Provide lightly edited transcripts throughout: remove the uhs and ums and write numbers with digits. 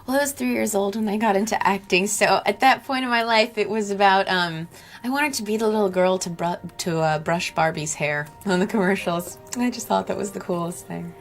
Well, I was 3 years old when I got into acting, so at that point in my life, it was about I wanted to be the little girl to brush Barbie's hair on the commercials. I just thought that was the coolest thing.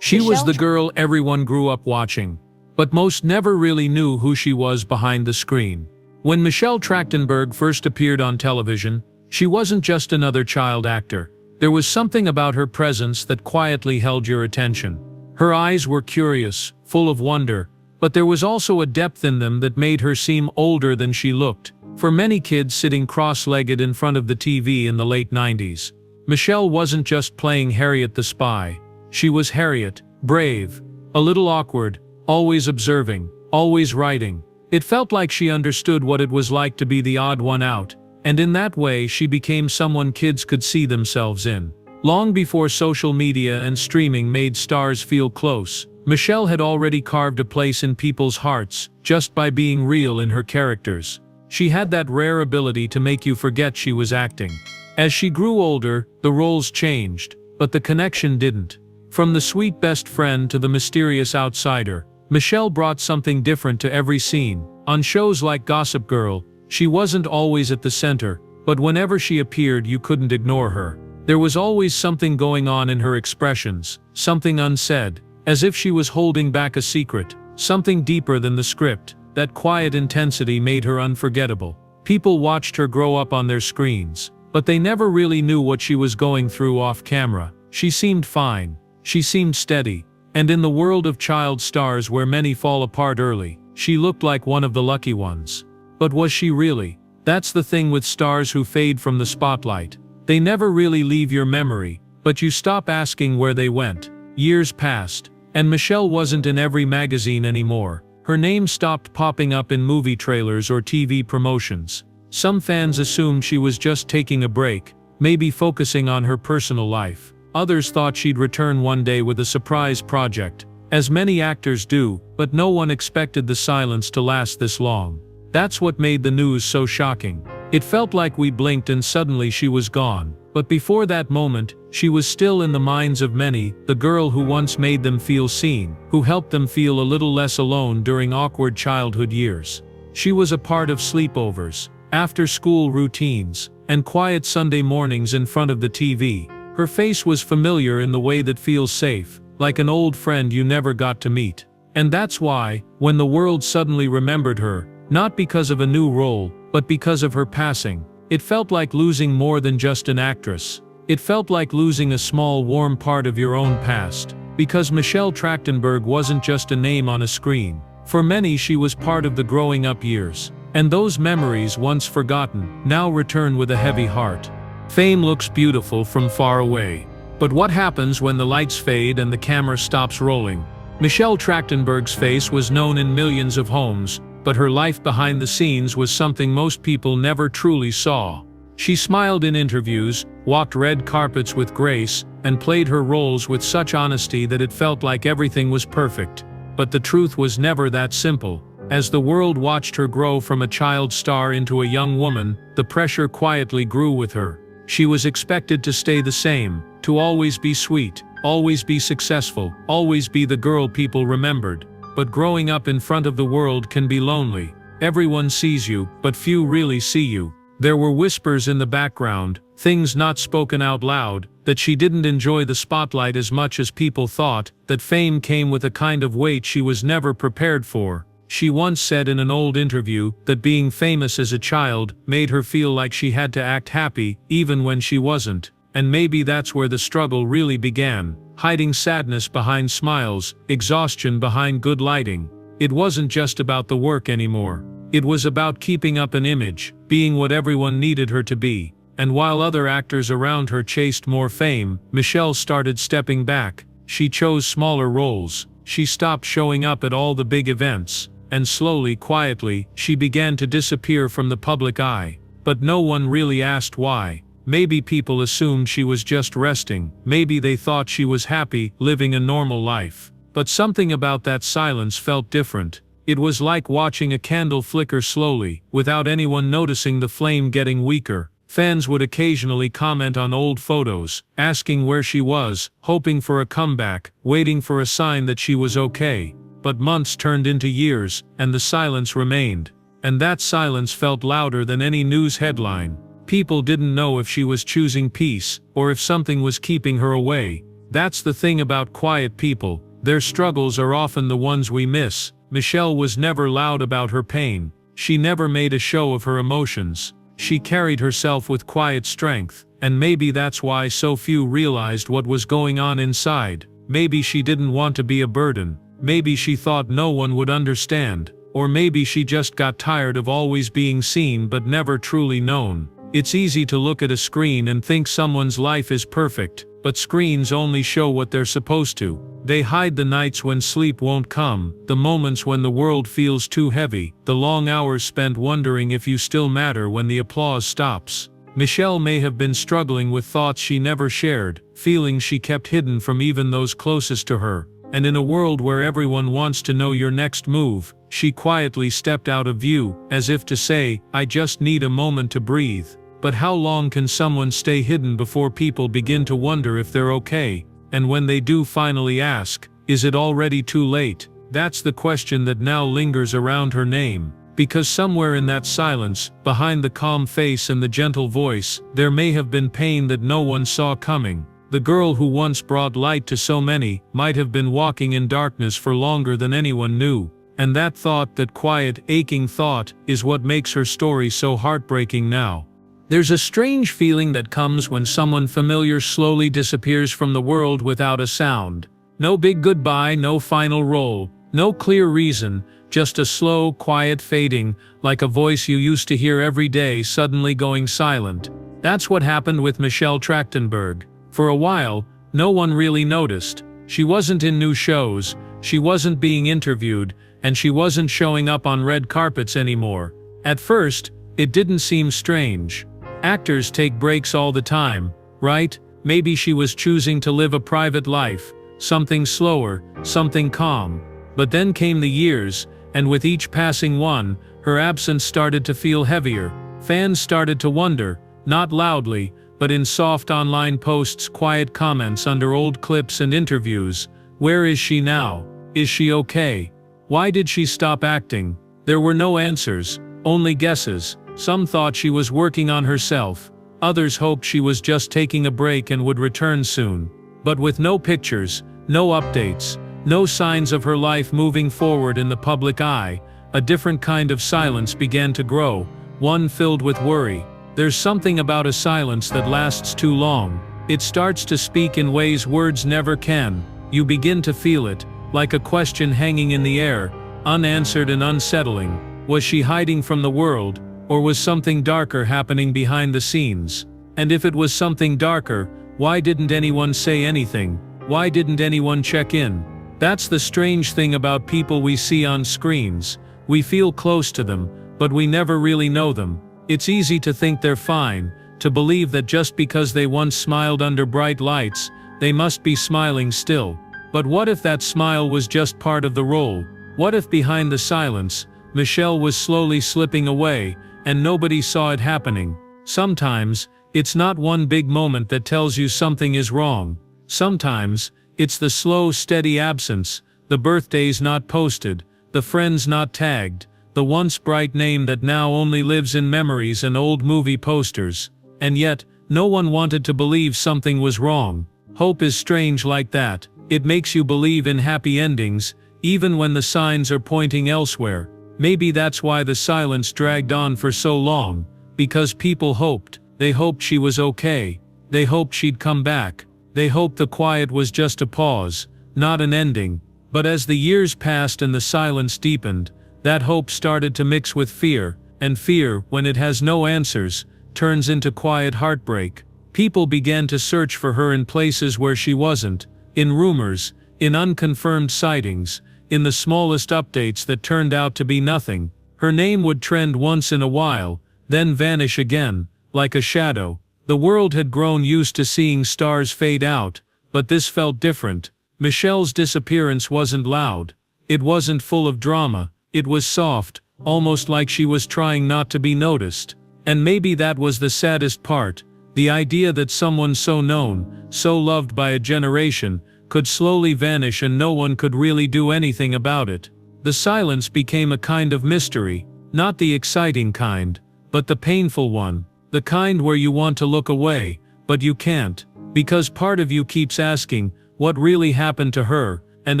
She was the girl everyone grew up watching, but most never really knew who she was behind the screen. When Michelle Trachtenberg first appeared on television, she wasn't just another child actor. There was something about her presence that quietly held your attention. Her eyes were curious, full of wonder, but there was also a depth in them that made her seem older than she looked. For many kids sitting cross-legged in front of the TV in the late 90s, Michelle wasn't just playing Harriet the Spy. She was Harriet, brave, a little awkward, always observing, always writing. It felt like she understood what it was like to be the odd one out, and in that way she became someone kids could see themselves in. Long before social media and streaming made stars feel close, Michelle had already carved a place in people's hearts just by being real in her characters. She had that rare ability to make you forget she was acting. As she grew older, the roles changed, but the connection didn't. From the sweet best friend to the mysterious outsider, Michelle brought something different to every scene. On shows like Gossip Girl, she wasn't always at the center, but whenever she appeared you couldn't ignore her. There was always something going on in her expressions, something unsaid, as if she was holding back a secret, something deeper than the script. That quiet intensity made her unforgettable. People watched her grow up on their screens, but they never really knew what she was going through off camera. She seemed fine. She seemed steady. And in the world of child stars where many fall apart early, she looked like one of the lucky ones. But was she really? That's the thing with stars who fade from the spotlight. They never really leave your memory, but you stop asking where they went. Years passed, and Michelle wasn't in every magazine anymore. Her name stopped popping up in movie trailers or TV promotions. Some fans assumed she was just taking a break, maybe focusing on her personal life. Others thought she'd return one day with a surprise project, as many actors do, but no one expected the silence to last this long. That's what made the news so shocking. It felt like we blinked and suddenly she was gone. But before that moment, she was still in the minds of many, the girl who once made them feel seen, who helped them feel a little less alone during awkward childhood years. She was a part of sleepovers, after-school routines, and quiet Sunday mornings in front of the TV. Her face was familiar in the way that feels safe, like an old friend you never got to meet. And that's why, when the world suddenly remembered her, not because of a new role, but because of her passing, it felt like losing more than just an actress. It felt like losing a small warm part of your own past. Because Michelle Trachtenberg wasn't just a name on a screen. For many she was part of the growing up years. And those memories, once forgotten, now return with a heavy heart. Fame looks beautiful from far away. But what happens when the lights fade and the camera stops rolling? Michelle Trachtenberg's face was known in millions of homes, but her life behind the scenes was something most people never truly saw. She smiled in interviews, walked red carpets with grace, and played her roles with such honesty that it felt like everything was perfect. But the truth was never that simple. As the world watched her grow from a child star into a young woman, the pressure quietly grew with her. She was expected to stay the same, to always be sweet, always be successful, always be the girl people remembered. But growing up in front of the world can be lonely. Everyone sees you, but few really see you. There were whispers in the background, things not spoken out loud, that she didn't enjoy the spotlight as much as people thought, that fame came with a kind of weight she was never prepared for. She once said in an old interview that being famous as a child made her feel like she had to act happy, even when she wasn't. And maybe that's where the struggle really began, hiding sadness behind smiles, exhaustion behind good lighting. It wasn't just about the work anymore. It was about keeping up an image, being what everyone needed her to be. And while other actors around her chased more fame, Michelle started stepping back. She chose smaller roles. She stopped showing up at all the big events. And slowly, quietly, she began to disappear from the public eye. But no one really asked why. Maybe people assumed she was just resting. Maybe they thought she was happy, living a normal life. But something about that silence felt different. It was like watching a candle flicker slowly, without anyone noticing the flame getting weaker. Fans would occasionally comment on old photos, asking where she was, hoping for a comeback, waiting for a sign that she was okay. but months turned into years, and the silence remained. And that silence felt louder than any news headline. People didn't know if she was choosing peace, or if something was keeping her away. That's the thing about quiet people, their struggles are often the ones we miss. Michelle was never loud about her pain. She never made a show of her emotions. She carried herself with quiet strength, and maybe that's why so few realized what was going on inside. Maybe she didn't want to be a burden. Maybe she thought no one would understand. Or maybe she just got tired of always being seen but never truly known. It's easy to look at a screen and think someone's life is perfect, but screens only show what they're supposed to. They hide the nights when sleep won't come, the moments when the world feels too heavy, the long hours spent wondering if you still matter when the applause stops. Michelle may have been struggling with thoughts she never shared, feelings she kept hidden from even those closest to her. And in a world where everyone wants to know your next move, she quietly stepped out of view, as if to say, I just need a moment to breathe. But how long can someone stay hidden before people begin to wonder if they're okay? And when they do finally ask, is it already too late? That's the question that now lingers around her name. Because somewhere in that silence, behind the calm face and the gentle voice, there may have been pain that no one saw coming. The girl who once brought light to so many might have been walking in darkness for longer than anyone knew. And that thought, that quiet, aching thought, is what makes her story so heartbreaking now. There's a strange feeling that comes when someone familiar slowly disappears from the world without a sound. No big goodbye, no final roll, no clear reason, just a slow, quiet fading, like a voice you used to hear every day suddenly going silent. That's what happened with Michelle Trachtenberg. For a while, no one really noticed. She wasn't in new shows, she wasn't being interviewed, and she wasn't showing up on red carpets anymore. At first, it didn't seem strange. Actors take breaks all the time, right? Maybe she was choosing to live a private life, something slower, something calm. But then came the years, and with each passing one, her absence started to feel heavier. Fans started to wonder, not loudly, but in soft online posts, quiet comments under old clips and interviews. Where is she now? Is she okay? Why did she stop acting? There were no answers, only guesses. Some thought she was working on herself. Others hoped she was just taking a break and would return soon. But with no pictures, no updates, no signs of her life moving forward in the public eye, a different kind of silence began to grow, one filled with worry. There's something about a silence that lasts too long. It starts to speak in ways words never can. You begin to feel it, like a question hanging in the air, unanswered and unsettling. Was she hiding from the world, or was something darker happening behind the scenes? And if it was something darker, why didn't anyone say anything? Why didn't anyone check in? That's the strange thing about people we see on screens. We feel close to them, but we never really know them. It's easy to think they're fine, to believe that just because they once smiled under bright lights, they must be smiling still. But what if that smile was just part of the role? What if behind the silence, Michelle was slowly slipping away, and nobody saw it happening? Sometimes, it's not one big moment that tells you something is wrong. Sometimes, it's the slow, steady absence, the birthdays not posted, the friends not tagged, the once bright name that now only lives in memories and old movie posters. And yet, no one wanted to believe something was wrong. Hope is strange like that. It makes you believe in happy endings, even when the signs are pointing elsewhere. Maybe that's why the silence dragged on for so long, because people hoped. They hoped she was okay. They hoped she'd come back. They hoped the quiet was just a pause, not an ending. But as the years passed and the silence deepened, that hope started to mix with fear, and fear, when it has no answers, turns into quiet heartbreak. People began to search for her in places where she wasn't, in rumors, in unconfirmed sightings, in the smallest updates that turned out to be nothing. Her name would trend once in a while, then vanish again, like a shadow. The world had grown used to seeing stars fade out, but this felt different. Michelle's disappearance wasn't loud. It wasn't full of drama. It was soft, almost like she was trying not to be noticed. And maybe that was the saddest part, the idea that someone so known, so loved by a generation, could slowly vanish and no one could really do anything about it. The silence became a kind of mystery, not the exciting kind, but the painful one, the kind where you want to look away, but you can't, because part of you keeps asking, what really happened to her, and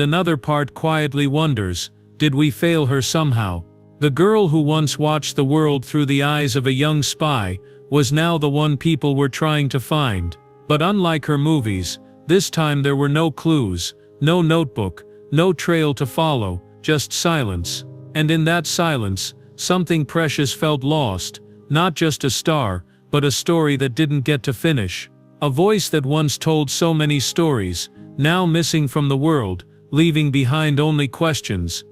another part quietly wonders, did we fail her somehow? The girl who once watched the world through the eyes of a young spy was now the one people were trying to find, but unlike her movies, this time there were no clues, no notebook, no trail to follow, just silence. And in that silence, something precious felt lost, not just a star, but a story that didn't get to finish. A voice that once told so many stories, now missing from the world, leaving behind only questions.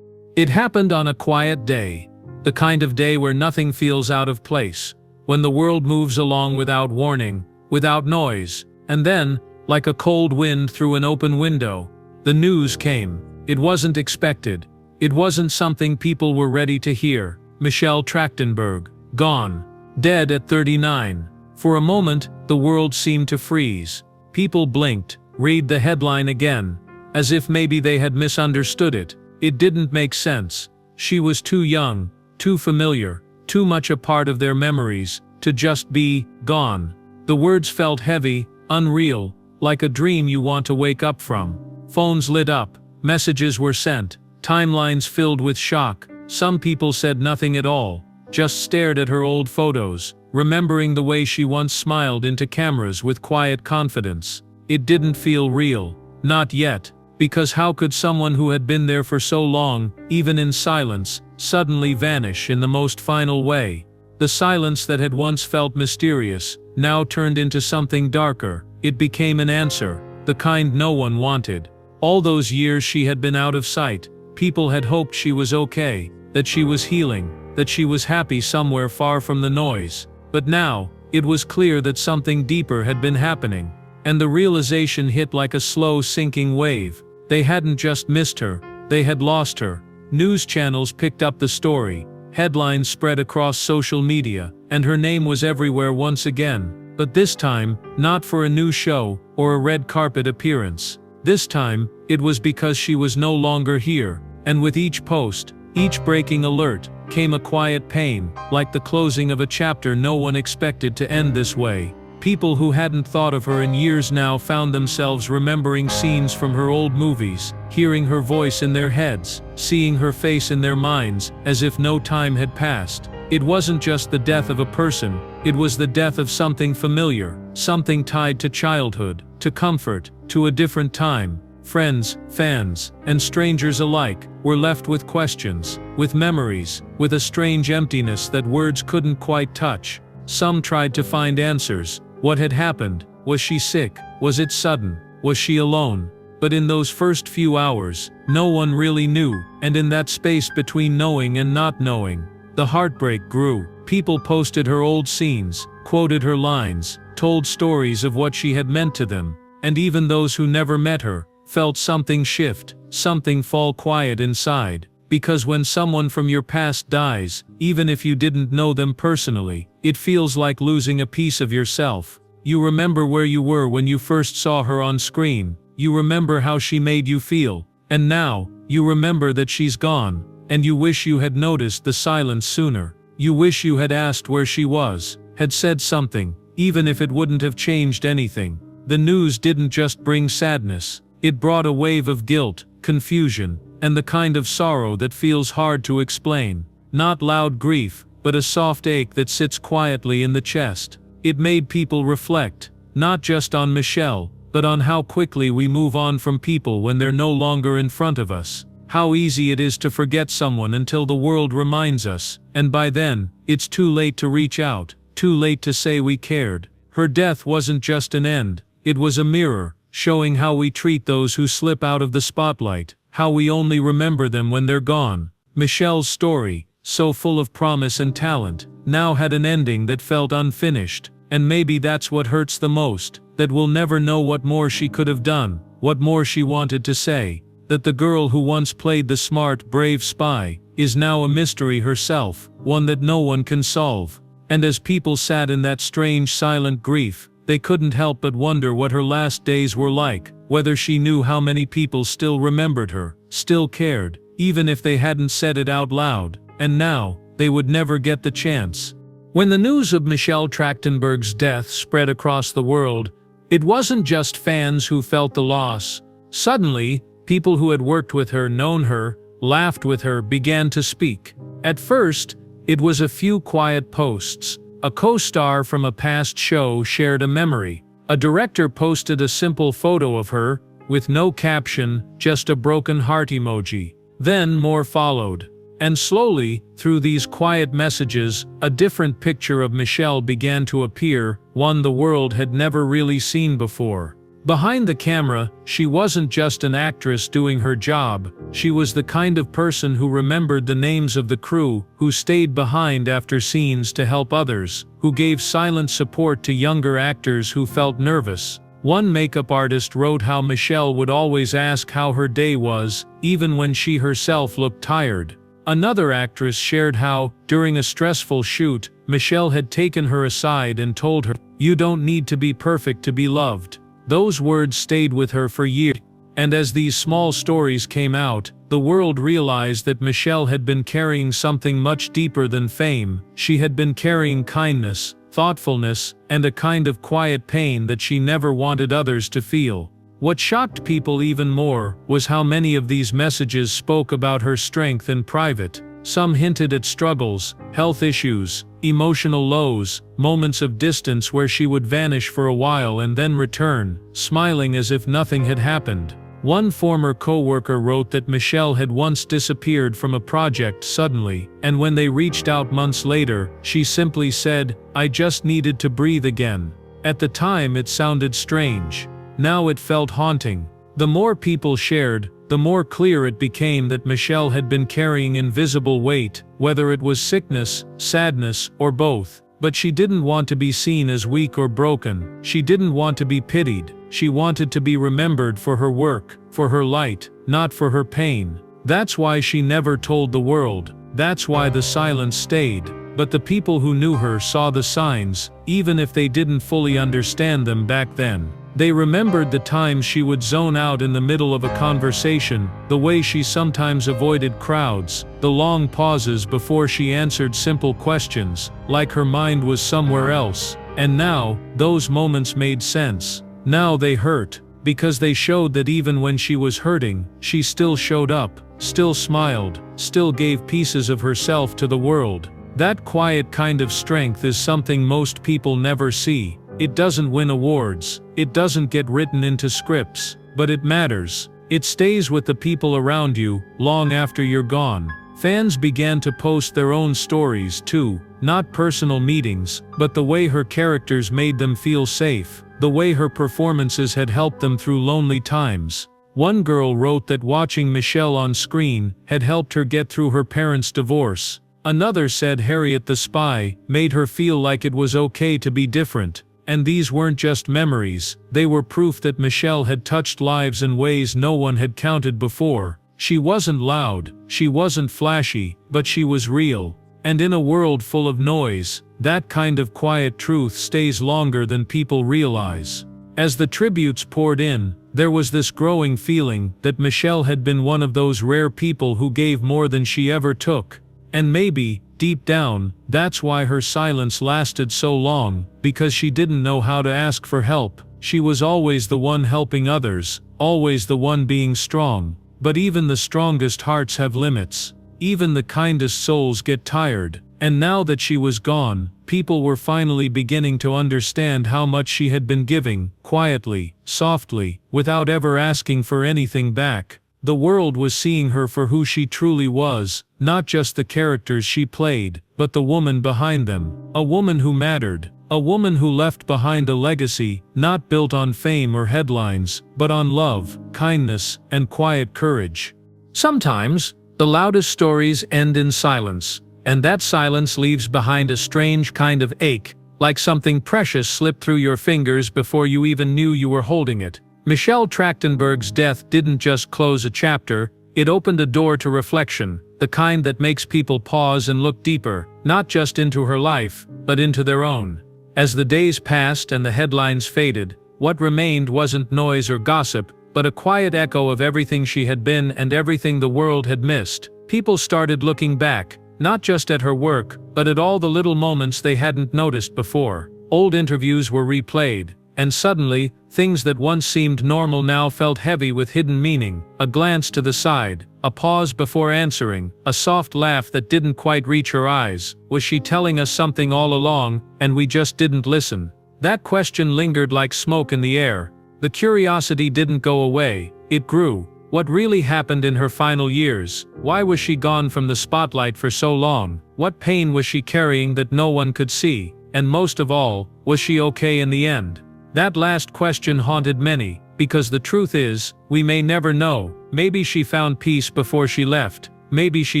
It happened on a quiet day, the kind of day where nothing feels out of place, when the world moves along without warning, without noise, and then, like a cold wind through an open window, the news came. It wasn't expected. It wasn't something people were ready to hear. Michelle Trachtenberg, gone. Dead at 39. For a moment, the world seemed to freeze. People blinked, read the headline again, as if maybe they had misunderstood it. It didn't make sense. She was too young, too familiar, too much a part of their memories, to just be gone. The words felt heavy, unreal, like a dream you want to wake up from. Phones lit up, messages were sent, timelines filled with shock. Some people said nothing at all, just stared at her old photos, remembering the way she once smiled into cameras with quiet confidence. It didn't feel real, not yet, because how could someone who had been there for so long, even in silence, suddenly vanish in the most final way? The silence that had once felt mysterious, now turned into something darker. It became an answer, the kind no one wanted. All those years she had been out of sight, people had hoped she was okay, that she was healing, that she was happy somewhere far from the noise. But now, it was clear that something deeper had been happening. And the realization hit like a slow sinking wave. They hadn't just missed her, they had lost her. News channels picked up the story, headlines spread across social media, and her name was everywhere once again. But this time, not for a new show, or a red carpet appearance. This time, it was because she was no longer here, and with each post, each breaking alert, came a quiet pain, like the closing of a chapter no one expected to end this way. People who hadn't thought of her in years now found themselves remembering scenes from her old movies, hearing her voice in their heads, seeing her face in their minds, as if no time had passed. It wasn't just the death of a person, it was the death of something familiar, something tied to childhood, to comfort, to a different time. Friends, fans, and strangers alike were left with questions, with memories, with a strange emptiness that words couldn't quite touch. Some tried to find answers. What had happened? Was she sick? Was it sudden? Was she alone? But in those first few hours, no one really knew, and in that space between knowing and not knowing, the heartbreak grew. People posted her old scenes, quoted her lines, told stories of what she had meant to them, and even those who never met her felt something shift, something fall quiet inside. Because when someone from your past dies, even if you didn't know them personally, it feels like losing a piece of yourself. You remember where you were when you first saw her on screen. You remember how she made you feel. And now, you remember that she's gone, and you wish you had noticed the silence sooner. You wish you had asked where she was, had said something, even if it wouldn't have changed anything. The news didn't just bring sadness. It brought a wave of guilt, confusion, and the kind of sorrow that feels hard to explain. Not loud grief, but a soft ache that sits quietly in the chest. It made people reflect, not just on Michelle, but on how quickly we move on from people when they're no longer in front of us. How easy it is to forget someone until the world reminds us, and by then, it's too late to reach out, too late to say we cared. Her death wasn't just an end, it was a mirror, showing how we treat those who slip out of the spotlight, how we only remember them when they're gone. Michelle's story, so full of promise and talent, now had an ending that felt unfinished, and maybe that's what hurts the most, that we'll never know what more she could have done, what more she wanted to say, that the girl who once played the smart, brave spy, is now a mystery herself, one that no one can solve. And as people sat in that strange silent grief, they couldn't help but wonder what her last days were like, whether she knew how many people still remembered her, still cared, even if they hadn't said it out loud, and now, they would never get the chance. When the news of Michelle Trachtenberg's death spread across the world, it wasn't just fans who felt the loss. Suddenly, people who had worked with her, known her, laughed with her, began to speak. At first, it was a few quiet posts. A co-star from a past show shared a memory. A director posted a simple photo of her, with no caption, just a broken heart emoji. Then more followed. And slowly, through these quiet messages, a different picture of Michelle began to appear, one the world had never really seen before. Behind the camera, she wasn't just an actress doing her job, she was the kind of person who remembered the names of the crew, who stayed behind after scenes to help others, who gave silent support to younger actors who felt nervous. One makeup artist wrote how Michelle would always ask how her day was, even when she herself looked tired. Another actress shared how, during a stressful shoot, Michelle had taken her aside and told her, "You don't need to be perfect to be loved." Those words stayed with her for years. And as these small stories came out, the world realized that Michelle had been carrying something much deeper than fame. She had been carrying kindness, thoughtfulness, and a kind of quiet pain that she never wanted others to feel. What shocked people even more was how many of these messages spoke about her strength in private. Some hinted at struggles, health issues, emotional lows, moments of distance where she would vanish for a while and then return, smiling as if nothing had happened. One former co-worker wrote that Michelle had once disappeared from a project suddenly, and when they reached out months later, she simply said, "I just needed to breathe again." At the time it sounded strange. Now it felt haunting. The more people shared, the more clear it became that Michelle had been carrying invisible weight, whether it was sickness, sadness, or both. But she didn't want to be seen as weak or broken. She didn't want to be pitied. She wanted to be remembered for her work, for her light, not for her pain. That's why she never told the world. That's why the silence stayed. But the people who knew her saw the signs, even if they didn't fully understand them back then. They remembered the times she would zone out in the middle of a conversation, the way she sometimes avoided crowds, the long pauses before she answered simple questions, like her mind was somewhere else. And now, those moments made sense. Now they hurt, because they showed that even when she was hurting, she still showed up, still smiled, still gave pieces of herself to the world. That quiet kind of strength is something most people never see. It doesn't win awards, it doesn't get written into scripts, but it matters. It stays with the people around you, long after you're gone. Fans began to post their own stories too, not personal meetings, but the way her characters made them feel safe, the way her performances had helped them through lonely times. One girl wrote that watching Michelle on screen had helped her get through her parents' divorce. Another said Harriet the Spy made her feel like it was okay to be different. And these weren't just memories, they were proof that Michelle had touched lives in ways no one had counted before. She wasn't loud, she wasn't flashy, but she was real. And in a world full of noise, that kind of quiet truth stays longer than people realize. As the tributes poured in, there was this growing feeling that Michelle had been one of those rare people who gave more than she ever took. And maybe, deep down, that's why her silence lasted so long, because she didn't know how to ask for help. She was always the one helping others, always the one being strong. But even the strongest hearts have limits. Even the kindest souls get tired. And now that she was gone, people were finally beginning to understand how much she had been giving, quietly, softly, without ever asking for anything back. The world was seeing her for who she truly was, not just the characters she played, but the woman behind them. A woman who mattered. A woman who left behind a legacy, not built on fame or headlines, but on love, kindness, and quiet courage. Sometimes, the loudest stories end in silence, and that silence leaves behind a strange kind of ache, like something precious slipped through your fingers before you even knew you were holding it. Michelle Trachtenberg's death didn't just close a chapter, it opened a door to reflection, the kind that makes people pause and look deeper, not just into her life, but into their own. As the days passed and the headlines faded, what remained wasn't noise or gossip, but a quiet echo of everything she had been and everything the world had missed. People started looking back, not just at her work, but at all the little moments they hadn't noticed before. Old interviews were replayed, and suddenly, things that once seemed normal now felt heavy with hidden meaning. A glance to the side, a pause before answering, a soft laugh that didn't quite reach her eyes. Was she telling us something all along, and we just didn't listen? That question lingered like smoke in the air. The curiosity didn't go away, it grew. What really happened in her final years? Why was she gone from the spotlight for so long? What pain was she carrying that no one could see? And most of all, was she okay in the end? That last question haunted many, because the truth is, we may never know. Maybe she found peace before she left. Maybe she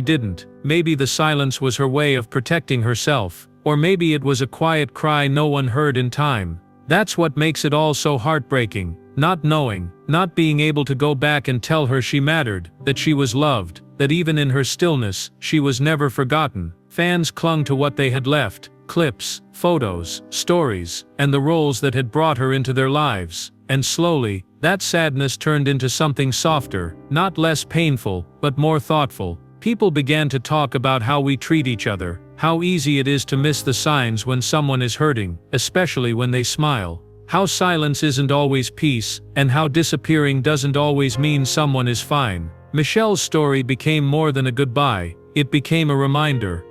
didn't. Maybe the silence was her way of protecting herself. Or maybe it was a quiet cry no one heard in time. That's what makes it all so heartbreaking. Not knowing, not being able to go back and tell her she mattered, that she was loved, that even in her stillness, she was never forgotten. Fans clung to what they had left. Clips, photos, stories, and the roles that had brought her into their lives. And slowly, that sadness turned into something softer, not less painful, but more thoughtful. People began to talk about how we treat each other, how easy it is to miss the signs when someone is hurting, especially when they smile. How silence isn't always peace, and how disappearing doesn't always mean someone is fine. Michelle's story became more than a goodbye. It became a reminder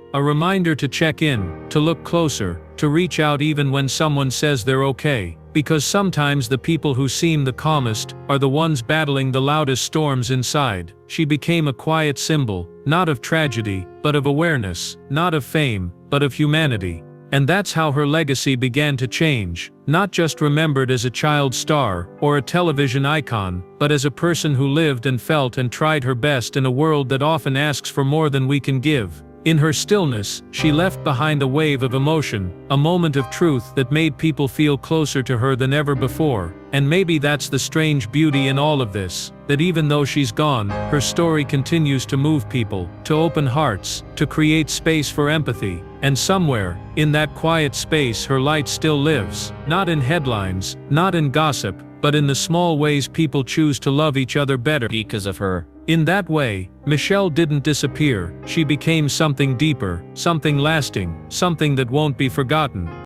to check in, to look closer, to reach out even when someone says they're okay. Because sometimes the people who seem the calmest are the ones battling the loudest storms inside. She became a quiet symbol, not of tragedy, but of awareness, not of fame, but of humanity. And that's how her legacy began to change, not just remembered as a child star or a television icon, but as a person who lived and felt and tried her best in a world that often asks for more than we can give. In her stillness, she left behind a wave of emotion, a moment of truth that made people feel closer to her than ever before. And maybe that's the strange beauty in all of this, that even though she's gone, her story continues to move people, to open hearts, to create space for empathy. And somewhere, in that quiet space, her light still lives. Not in headlines, not in gossip, but in the small ways people choose to love each other better because of her. In that way, Michelle didn't disappear. She became something deeper, something lasting, something that won't be forgotten.